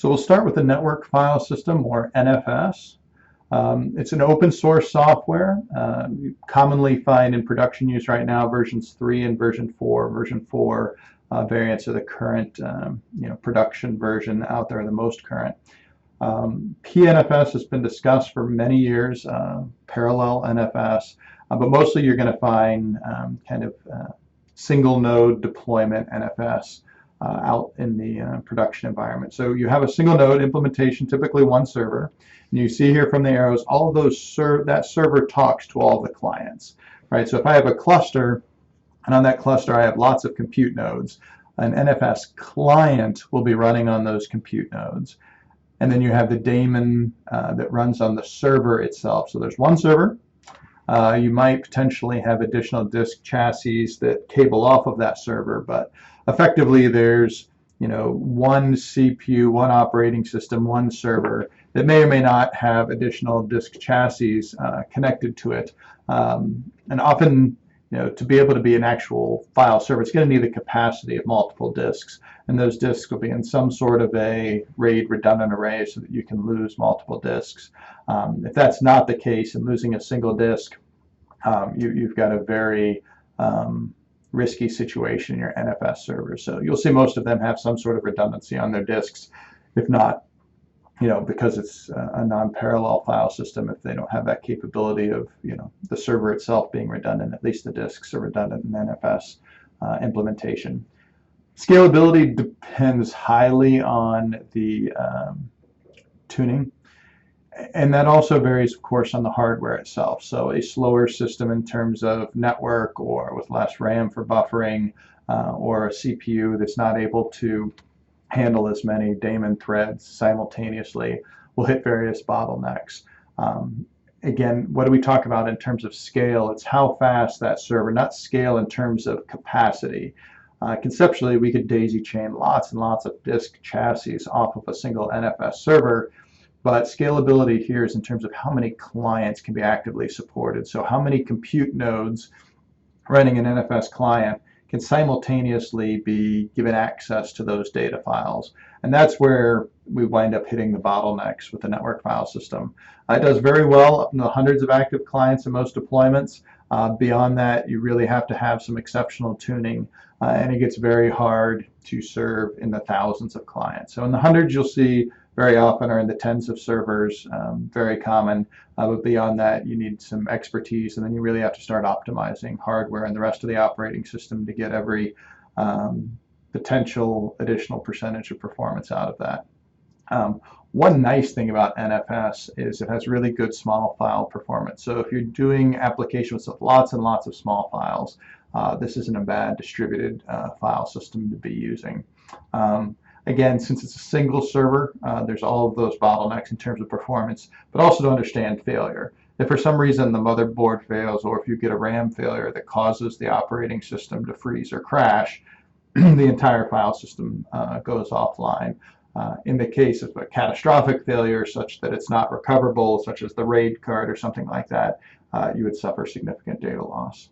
So we'll start with the network file system, or NFS. It's an open source software. You commonly find in production use right now versions 3 and version 4. Version 4 variants are the current production version out there, the most current. PNFS has been discussed for many years, parallel NFS, but mostly you're going to find single node deployment NFS out in the production environment. So you have a single node implementation, typically one server. And you see here from the arrows, all of those that server talks to all of the clients, right? So if I have a cluster, and on that cluster I have lots of compute nodes, an NFS client will be running on those compute nodes. And then you have the daemon that runs on the server itself. So there's one server. You might potentially have additional disk chassis that cable off of that server, but effectively there's one CPU, one operating system, one server that may or may not have additional disk chassis connected to it. And often, to be able to be an actual file server, it's going to need the capacity of multiple disks, and those disks will be in some sort of a RAID redundant array so that you can lose multiple disks. If that's not the case and losing a single disk, you've got a very risky situation in your NFS server. So you'll see most of them have some sort of redundancy on their disks. If not, because it's a non-parallel file system, if they don't have that capability of the server itself being redundant, at least the disks are redundant in NFS implementation. Scalability depends highly on the tuning. And that also varies, of course, on the hardware itself. So a slower system in terms of network, or with less RAM for buffering, or a CPU that's not able to handle as many daemon threads simultaneously, will hit various bottlenecks. Again, what do we talk about in terms of scale? It's how fast that server, not scale in terms of capacity. Conceptually, we could daisy chain lots and lots of disk chassis off of a single NFS server. But scalability here is in terms of how many clients can be actively supported. So how many compute nodes running an NFS client can simultaneously be given access to those data files. And that's where we wind up hitting the bottlenecks with the network file system. It does very well up in the hundreds of active clients in most deployments. Beyond that, you really have to have some exceptional tuning, and it gets very hard to serve in the thousands of clients. So in the hundreds, you'll see very often, are in the tens of servers, very common. But beyond that, you need some expertise, and then you really have to start optimizing hardware and the rest of the operating system to get every potential additional percentage of performance out of that. One nice thing about NFS is it has really good small file performance. So if you're doing applications with lots and lots of small files, this isn't a bad distributed file system to be using. Again, since it's a single server, there's all of those bottlenecks in terms of performance, but also to understand failure. If for some reason the motherboard fails, or if you get a RAM failure that causes the operating system to freeze or crash, the entire file system goes offline. In the case of a catastrophic failure such that it's not recoverable, such as the RAID card or something like that, you would suffer significant data loss.